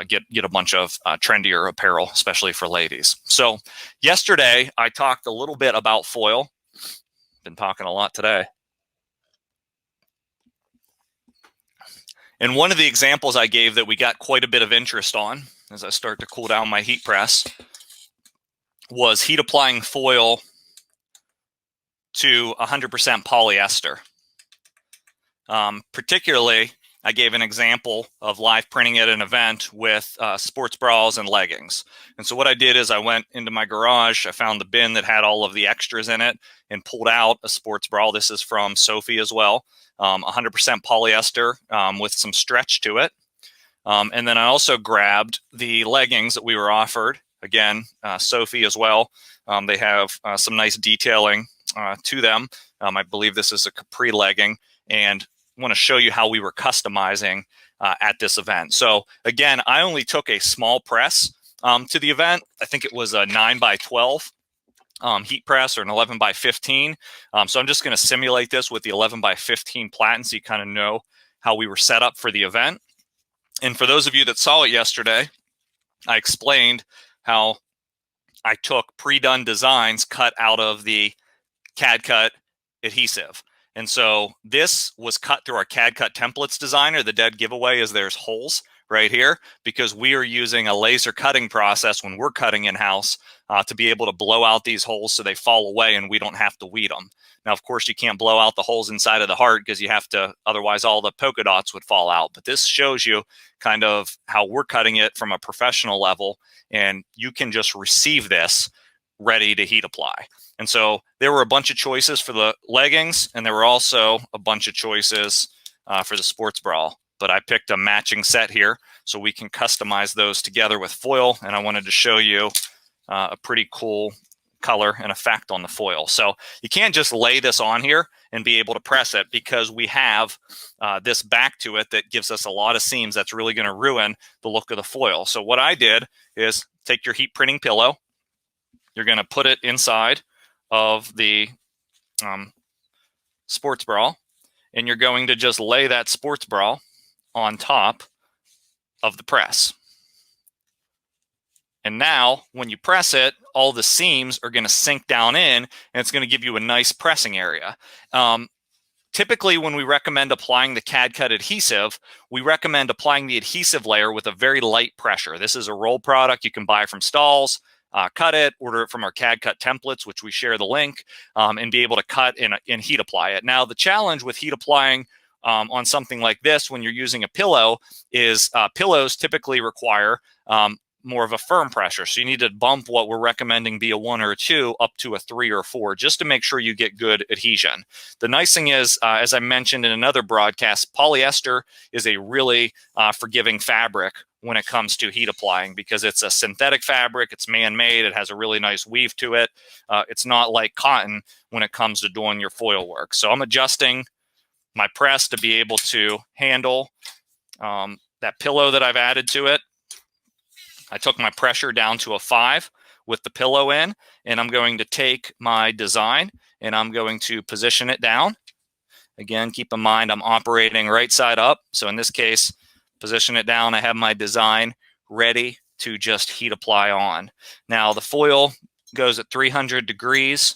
Get a bunch of trendier apparel, especially for ladies. So yesterday, I talked a little bit about foil. Been talking a lot today. And one of the examples I gave that we got quite a bit of interest on as I start to cool down my heat press was heat applying foil to 100% polyester. Particularly, I gave an example of live printing at an event with sports bras and leggings. And so what I did is I went into my garage, I found the bin that had all of the extras in it and pulled out a sports bra. This is from Sophie as well, 100% polyester with some stretch to it. And then I also grabbed the leggings that we were offered. Again, Sophie as well. They have some nice detailing to them. I believe this is a capri legging, and want to show you how we were customizing at this event. So again, I only took a small press to the event. I think it was a 9x12 heat press or an 11x15. So I'm just going to simulate this with the 11x15 platen so you kind of know how we were set up for the event. And for those of you that saw it yesterday, I explained how I took pre-done designs cut out of the CAD cut adhesive. And so this was cut through our CAD cut templates designer. The dead giveaway is there's holes right here because we are using a laser cutting process when we're cutting in-house to be able to blow out these holes so they fall away and we don't have to weed them. Now, of course, you can't blow out the holes inside of the heart because you have to, otherwise all the polka dots would fall out. But this shows you kind of how we're cutting it from a professional level, and you can just receive this ready to heat apply. And so there were a bunch of choices for the leggings, and there were also a bunch of choices for the sports bra. But I picked a matching set here so we can customize those together with foil. And I wanted to show you a pretty cool color and effect on the foil. So you can't just lay this on here and be able to press it because we have this back to it that gives us a lot of seams that's really going to ruin the look of the foil. So what I did is take your heat printing pillow. You're going to put it inside of the sports bra, and you're going to just lay that sports bra on top of the press. And now when you press it, all the seams are going to sink down in, and it's going to give you a nice pressing area. Typically, when we recommend applying the CAD cut adhesive, we recommend applying the adhesive layer with a very light pressure. This is a roll product you can buy from Stahls. Cut it, order it from our CAD cut templates, which we share the link, and be able to cut and heat apply it. Now, the challenge with heat applying on something like this when you're using a pillow is pillows typically require more of a firm pressure. So you need to bump what we're recommending be a 1 or a 2 up to a 3 or 4 just to make sure you get good adhesion. The nice thing is, as I mentioned in another broadcast, polyester is a really forgiving fabric when it comes to heat applying because it's a synthetic fabric, it's man-made, it has a really nice weave to it. It's not like cotton when it comes to doing your foil work. So I'm adjusting my press to be able to handle that pillow that I've added to it. I took my pressure down to a 5 with the pillow in, and I'm going to take my design and I'm going to position it down. Again, keep in mind I'm operating right side up. So in this case, position it down. I have my design ready to just heat apply on. Now the foil goes at 300 degrees,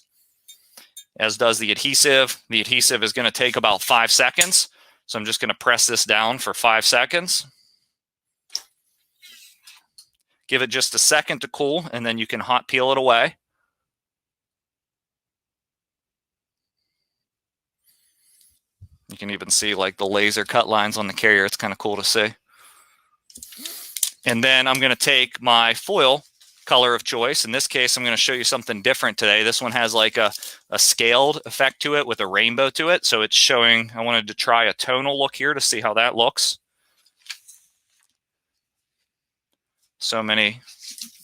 as does the adhesive. The adhesive is going to take about 5 seconds. So I'm just going to press this down for 5 seconds. Give it just a second to cool, and then you can hot peel it away. You can even see like the laser cut lines on the carrier. It's kind of cool to see. And then I'm going to take my foil color of choice. In this case, I'm going to show you something different today. This one has like a scaled effect to it with a rainbow to it. So it's showing, I wanted to try a tonal look here to see how that looks. So many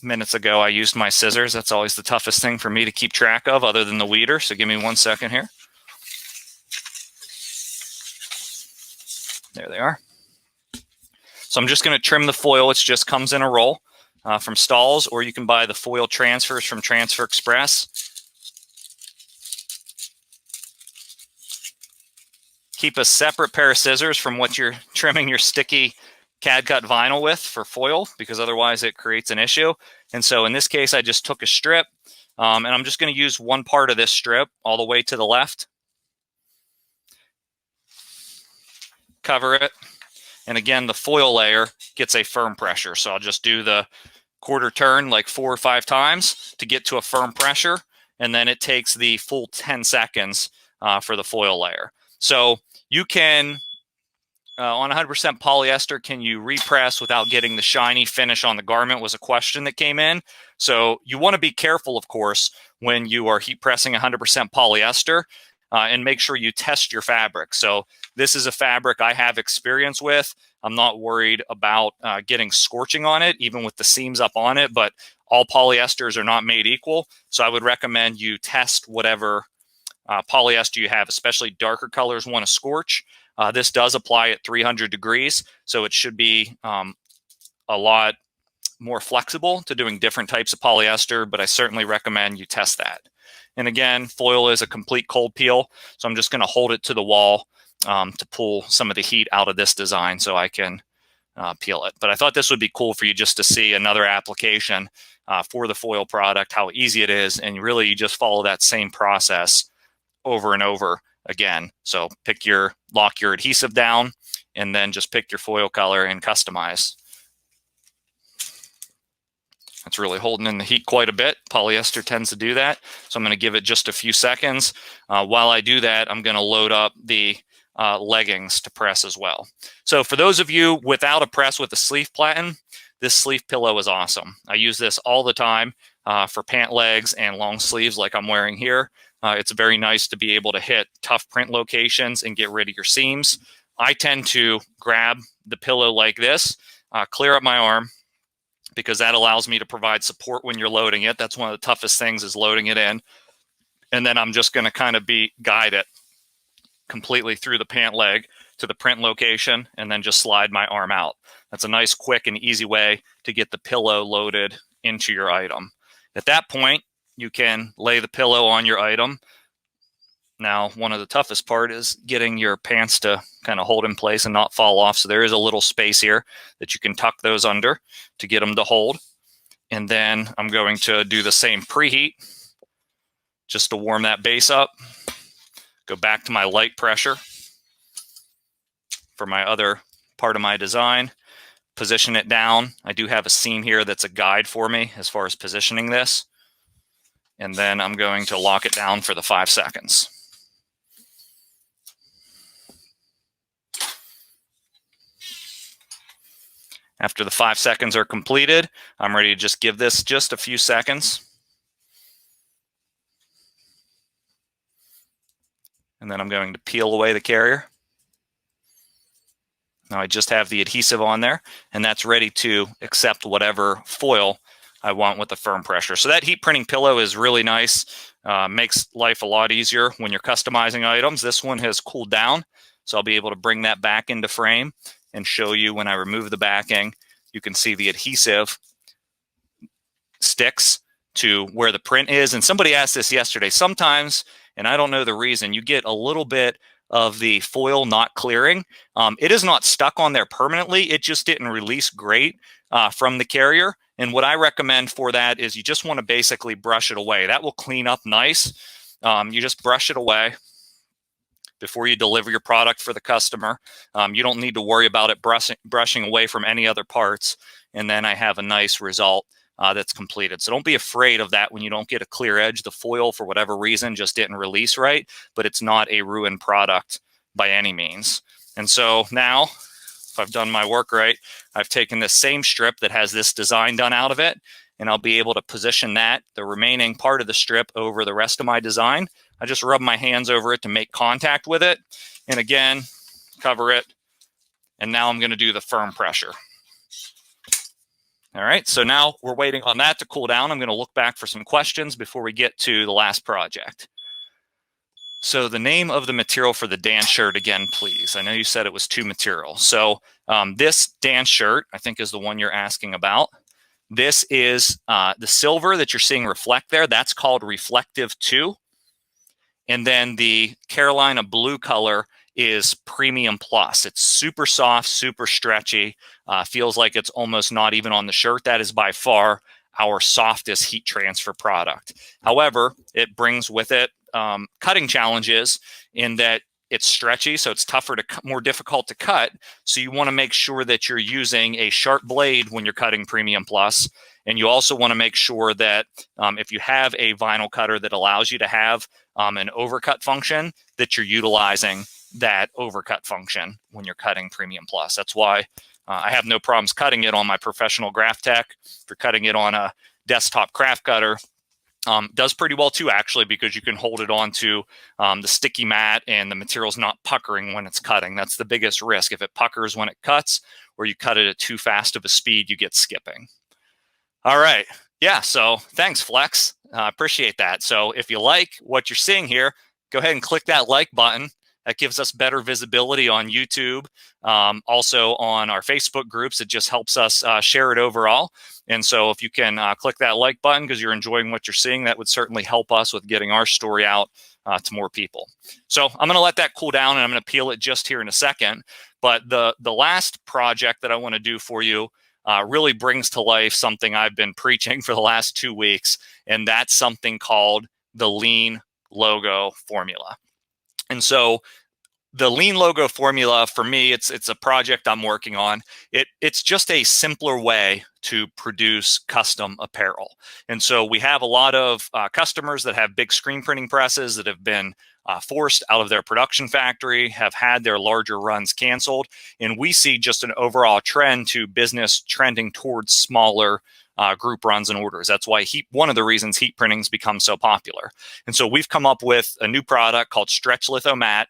minutes ago, I used my scissors. That's always the toughest thing for me to keep track of other than the weeder. So give me 1 second here. There they are. So I'm just going to trim the foil. It just comes in a roll from Stahls, or you can buy the foil transfers from Transfer Express. Keep a separate pair of scissors from what you're trimming your sticky CAD cut vinyl with for foil, because otherwise it creates an issue. And so in this case, I just took a strip, and I'm just going to use one part of this strip all the way to the left. Cover it. And again, the foil layer gets a firm pressure. So I'll just do the quarter turn like 4 or 5 times to get to a firm pressure. And then it takes the full 10 seconds for the foil layer. So you can, on 100% polyester, can you repress without getting the shiny finish on the garment was a question that came in. So you want to be careful, of course, when you are heat pressing 100% polyester, and make sure you test your fabric. So this is a fabric I have experience with. I'm not worried about getting scorching on it, even with the seams up on it, but all polyesters are not made equal. So I would recommend you test whatever polyester you have, especially darker colors want to scorch. This does apply at 300 degrees, so it should be a lot more flexible to doing different types of polyester, but I certainly recommend you test that. And again, foil is a complete cold peel, so I'm just going to hold it to the wall to pull some of the heat out of this design so I can peel it. But I thought this would be cool for you just to see another application for the foil product, how easy it is, and really you just follow that same process over and over again. So lock your adhesive down, and then just pick your foil color and customize. It's really holding in the heat quite a bit. Polyester tends to do that. So I'm going to give it just a few seconds. While I do that, I'm going to load up the leggings to press as well. So for those of you without a press with a sleeve platen, this sleeve pillow is awesome. I use this all the time for pant legs and long sleeves like I'm wearing here. It's very nice to be able to hit tough print locations and get rid of your seams. I tend to grab the pillow like this, clear up my arm, because that allows me to provide support when you're loading it. That's one of the toughest things, is loading it in. And then I'm just going to kind of guide it completely through the pant leg to the print location, and then just slide my arm out. That's a nice, quick, and easy way to get the pillow loaded into your item. At that point, you can lay the pillow on your item. Now, one of the toughest part is getting your pants to kind of hold in place and not fall off. So there is a little space here that you can tuck those under to get them to hold. And then I'm going to do the same preheat just to warm that base up. Go back to my light pressure for my other part of my design. Position it down. I do have a seam here that's a guide for me as far as positioning this. And then I'm going to lock it down for the 5 seconds. After the 5 seconds are completed, I'm ready to just give this just a few seconds. And then I'm going to peel away the carrier. Now I just have the adhesive on there, and that's ready to accept whatever foil I want with the firm pressure. So that heat printing pillow is really nice. Makes life a lot easier when you're customizing items. This one has cooled down, so I'll be able to bring that back into frame and show you when I remove the backing. You can see the adhesive sticks to where the print is. And somebody asked this yesterday. Sometimes, and I don't know the reason, you get a little bit of the foil not clearing. It is not stuck on there permanently. It just didn't release great from the carrier. And what I recommend for that is you just want to basically brush it away. That will clean up nice. You just brush it away before you deliver your product for the customer. You don't need to worry about it brushing away from any other parts. And then I have a nice result that's completed. So don't be afraid of that when you don't get a clear edge. The foil, for whatever reason, just didn't release right, but it's not a ruined product by any means. And so now, if I've done my work right, I've taken this same strip that has this design done out of it, and I'll be able to position that, the remaining part of the strip, over the rest of my design. I just rub my hands over it to make contact with it. And again, cover it. And now I'm going to do the firm pressure. All right, so now we're waiting on that to cool down. I'm going to look back for some questions before we get to the last project. So the name of the material for the dance shirt again, please. I know you said it was 2 materials. So this dance shirt, I think, is the one you're asking about. This is the silver that you're seeing reflect there. That's called Reflective 2. And then the Carolina blue color is Premium Plus. It's super soft, super stretchy. Feels like it's almost not even on the shirt. That is by far our softest heat transfer product. However, it brings with it cutting challenges in that it's stretchy, so it's tougher to more difficult to cut. So you want to make sure that you're using a sharp blade when you're cutting Premium Plus. And you also want to make sure that if you have a vinyl cutter that allows you to have an overcut function, that you're utilizing that overcut function when you're cutting Premium Plus. That's why I have no problems cutting it on my professional Graph Tech. For cutting it on a desktop craft cutter, does pretty well too, actually, because you can hold it onto the sticky mat and the material's not puckering when it's cutting. That's the biggest risk. If it puckers when it cuts, or you cut it at too fast of a speed, you get skipping. All right. Yeah, so thanks, Flex. Appreciate that. So if you like what you're seeing here, go ahead and click that like button. That gives us better visibility on YouTube, also on our Facebook groups. It just helps us share it overall. And so if you can click that like button because you're enjoying what you're seeing, that would certainly help us with getting our story out to more people. So I'm going to let that cool down, and I'm going to peel it just here in a second. But the last project that I want to do for you really brings to life something I've been preaching for the last 2 weeks, and that's something called the Lean Logo Formula. And so the Lean Logo Formula, for me, it's a project I'm working on. It's just a simpler way to produce custom apparel. And so we have a lot of customers that have big screen printing presses that have been forced out of their production factory, have had their larger runs canceled. And we see just an overall trend to business trending towards smaller group runs and orders. That's why one of the reasons heat printing's become so popular. And so we've come up with a new product called Stretch Litho Matte,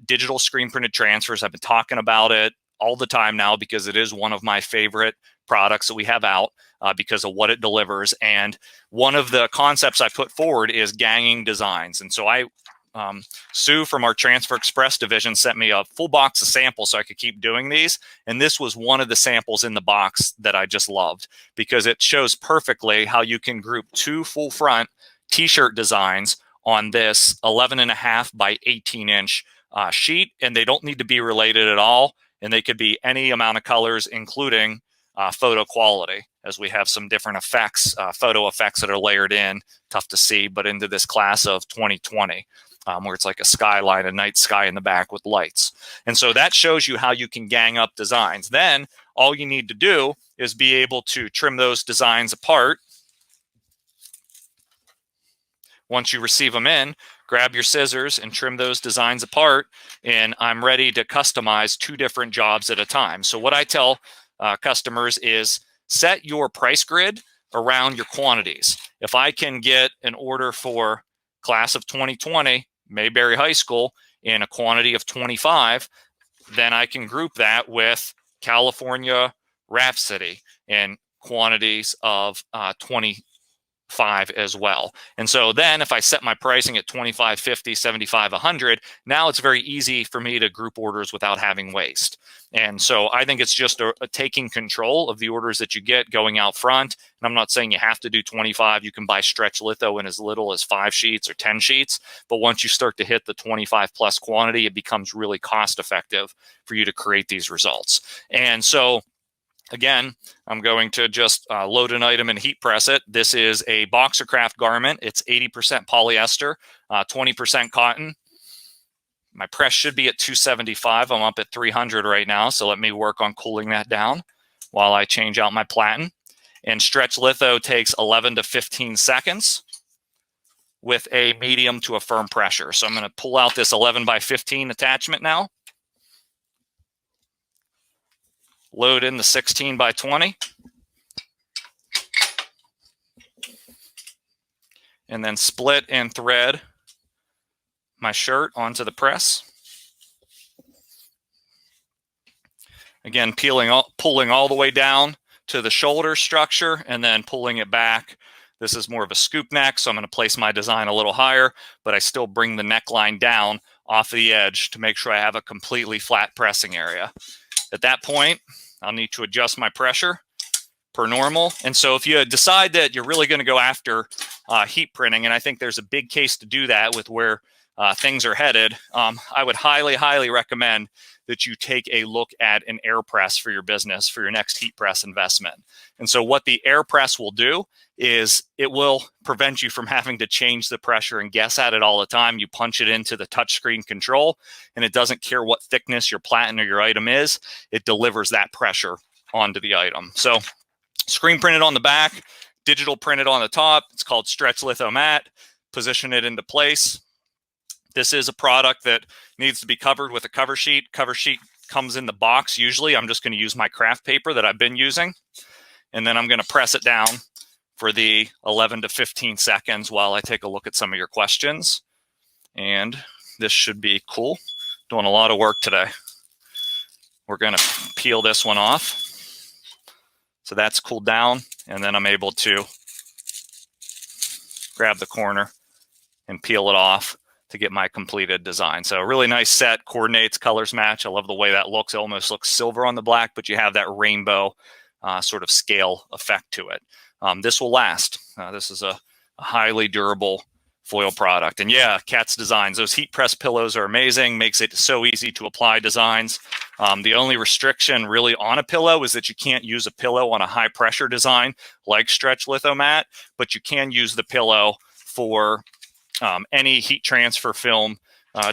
digital screen printed transfers. I've been talking about it all the time now because it is one of my favorite products that we have out because of what it delivers. And one of the concepts I put forward is ganging designs. And so Sue from our Transfer Express division sent me a full box of samples so I could keep doing these. And this was one of the samples in the box that I just loved because it shows perfectly how you can group 2 full front t-shirt designs on this 11.5 by 18 inch sheet. And they don't need to be related at all. And they could be any amount of colors, including photo quality, as we have some different effects, photo effects that are layered in, tough to see, but into this class of 2020. Where it's like a skyline, a night sky in the back with lights. And so that shows you how you can gang up designs. Then all you need to do is be able to trim those designs apart. Once you receive them in, grab your scissors and trim those designs apart. And I'm ready to customize 2 different jobs at a time. So what I tell customers is set your price grid around your quantities. If I can get an order for class of 2020, Mayberry High School, in a quantity of 25, then I can group that with California Rhapsody in quantities of 25 as well. And so then if I set my pricing at 25, 50, 75, 100, now it's very easy for me to group orders without having waste. And so I think it's just a taking control of the orders that you get going out front. And I'm not saying you have to do 25. You can buy stretch litho in as little as 5 sheets or 10 sheets. But once you start to hit the 25 plus quantity, it becomes really cost effective for you to create these results. And so again, I'm going to just load an item and heat press it. This is a Boxercraft garment. It's 80% polyester, 20% cotton. My press should be at 275. I'm up at 300 right now, so let me work on cooling that down while I change out my platen. And stretch litho takes 11 to 15 seconds with a medium to a firm pressure. So I'm going to pull out this 11 by 15 attachment now. Load in the 16 by 20. And then split and thread my shirt onto the press. Again, pulling all the way down to the shoulder structure and then pulling it back. This is more of a scoop neck, so I'm going to place my design a little higher, but I still bring the neckline down off the edge to make sure I have a completely flat pressing area. At that point, I'll need to adjust my pressure per normal. And so if you decide that you're really going to go after heat printing, and I think there's a big case to do that with where things are headed, I would highly, highly recommend that you take a look at an air press for your business for your next heat press investment. And so what the air press will do is it will prevent you from having to change the pressure and guess at it all the time. You punch it into the touchscreen control, and it doesn't care what thickness your platen or your item is. It delivers that pressure onto the item. So screen printed on the back, digital printed on the top. It's called Stretch Litho Matte. Position it into place. This is a product that needs to be covered with a cover sheet. Cover sheet comes in the box usually. I'm just going to use my craft paper that I've been using. And then I'm going to press it down for the 11 to 15 seconds while I take a look at some of your questions. And this should be cool. Doing a lot of work today. We're going to peel this one off. So that's cooled down. And then I'm able to grab the corner and peel it off to get my completed design. So a really nice set, coordinates, colors match. I love the way that looks. It almost looks silver on the black, but you have that rainbow sort of scale effect to it. This will last. This is a highly durable foil product. And yeah, Kat's designs, those heat press pillows are amazing. Makes it so easy to apply designs. The only restriction really on a pillow is that you can't use a pillow on a high pressure design like stretch litho mat, but you can use the pillow for any heat transfer film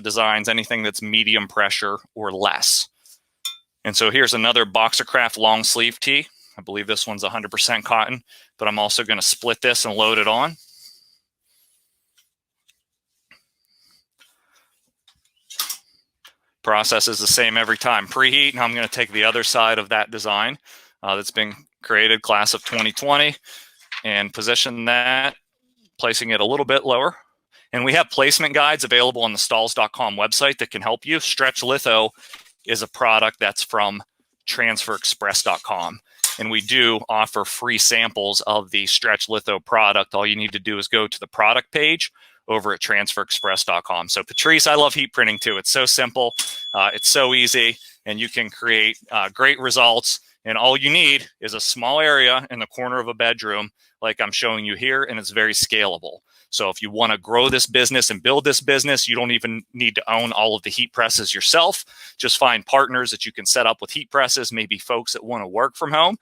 designs, anything that's medium pressure or less. And so here's another Boxercraft long sleeve tee. I believe this one's 100% cotton, but I'm also going to split this and load it on. Process is the same every time. Preheat, and I'm going to take the other side of that design that's been created, class of 2020, and position that, placing it a little bit lower. And we have placement guides available on the Stahls.com website that can help you. Stretch Litho is a product that's from transferexpress.com. And we do offer free samples of the Stretch Litho product. All you need to do is go to the product page over at transferexpress.com. So Patrice, I love heat printing too. It's so simple. It's so easy, and you can create great results. And all you need is a small area in the corner of a bedroom like I'm showing you here, and it's very scalable. So if you want to grow this business and build this business, you don't even need to own all of the heat presses yourself. Just find partners that you can set up with heat presses, maybe folks that want to work from home,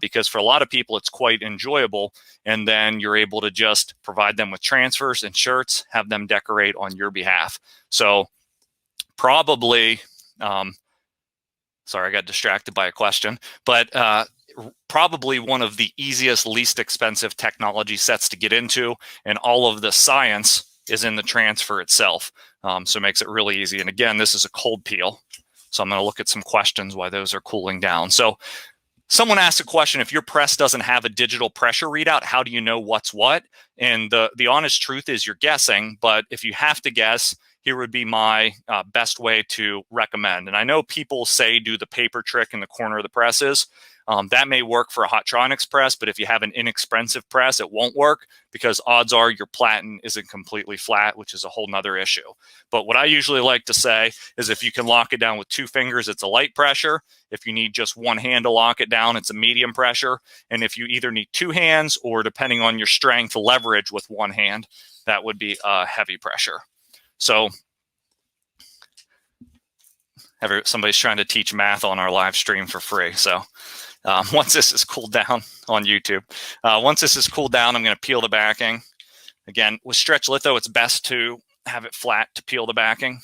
because for a lot of people, it's quite enjoyable. And then you're able to just provide them with transfers and shirts, have them decorate on your behalf. So probably, sorry, I got distracted by a question, but probably one of the easiest, least expensive technology sets to get into, and all of the science is in the transfer itself. So it makes it really easy. And again, this is a cold peel. So I'm going to look at some questions why those are cooling down. So someone asked a question, if your press doesn't have a digital pressure readout, how do you know what's what? And the honest truth is you're guessing, but if you have to guess, here would be my best way to recommend. And I know people say do the paper trick in the corner of the presses. That may work for a Hotronix press, but if you have an inexpensive press, it won't work because odds are your platen isn't completely flat, which is a whole nother issue. But what I usually like to say is if you can lock it down with 2 fingers, it's a light pressure. If you need just 1 hand to lock it down, it's a medium pressure. And if you either need 2 hands or, depending on your strength, leverage with 1 hand, that would be a heavy pressure. So somebody's trying to teach math on our live stream for free. So once this is cooled down on YouTube, once this is cooled down, I'm going to peel the backing. Again, with stretch litho, it's best to have it flat to peel the backing.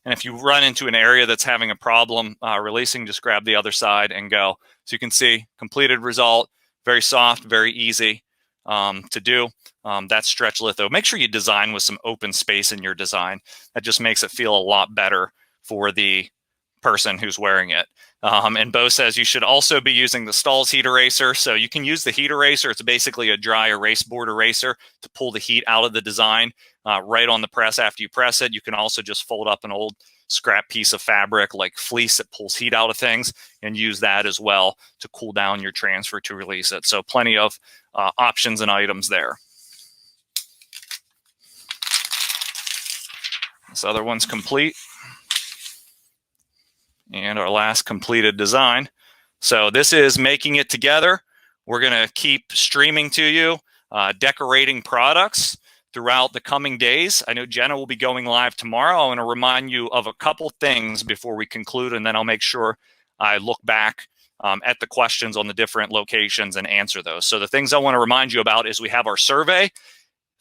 And if you run into an area that's having a problem releasing, just grab the other side and go. So you can see completed result, very soft, very easy to do. That's stretch litho. Make sure you design with some open space in your design. That just makes it feel a lot better for the person who's wearing it. And Bo says you should also be using the Stahls heat eraser. So you can use the heat eraser. It's basically a dry erase board eraser to pull the heat out of the design right on the press after you press it. You can also just fold up an old scrap piece of fabric like fleece that pulls heat out of things and use that as well to cool down your transfer to release it. So plenty of options and items there. This other one's complete. And our last completed design. So this is making it together. We're going to keep streaming to you, decorating products throughout the coming days. I know Jenna will be going live tomorrow. I want to remind you of a couple things before we conclude, and then I'll make sure I look back at the questions on the different locations and answer those. So the things I want to remind you about is we have our survey.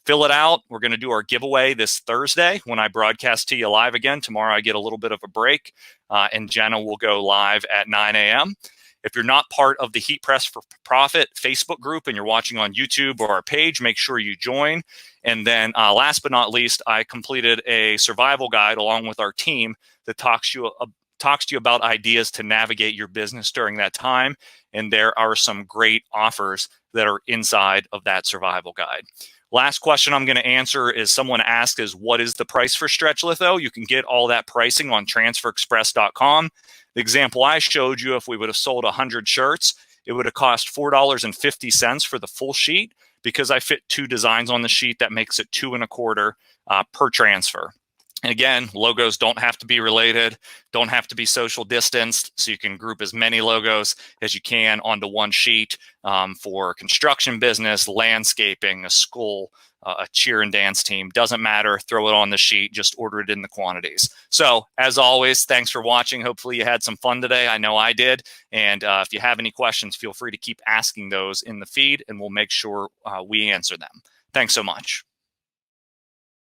Fill it out. We're going to do our giveaway this Thursday when I broadcast to you live again. Tomorrow I get a little bit of a break, and Jenna will go live at 9 a.m. If you're not part of the Heat Press for Profit Facebook group and you're watching on YouTube or our page, make sure you join. And then last but not least, I completed a survival guide along with our team that talks to you about ideas to navigate your business during that time. And there are some great offers that are inside of that survival guide. Last question I'm going to answer is someone asked is, what is the price for stretch litho? You can get all that pricing on transferexpress.com. The example I showed you, if we would have sold 100 shirts, it would have cost $4.50 for the full sheet. Because I fit 2 designs on the sheet, that makes it $2.25 per transfer. And again, logos don't have to be related, don't have to be social distanced, so you can group as many logos as you can onto one sheet for construction business, landscaping, a school, a cheer and dance team. Doesn't matter, throw it on the sheet, just order it in the quantities. So as always, thanks for watching. Hopefully you had some fun today. I know I did. And if you have any questions, feel free to keep asking those in the feed and we'll make sure we answer them. Thanks so much.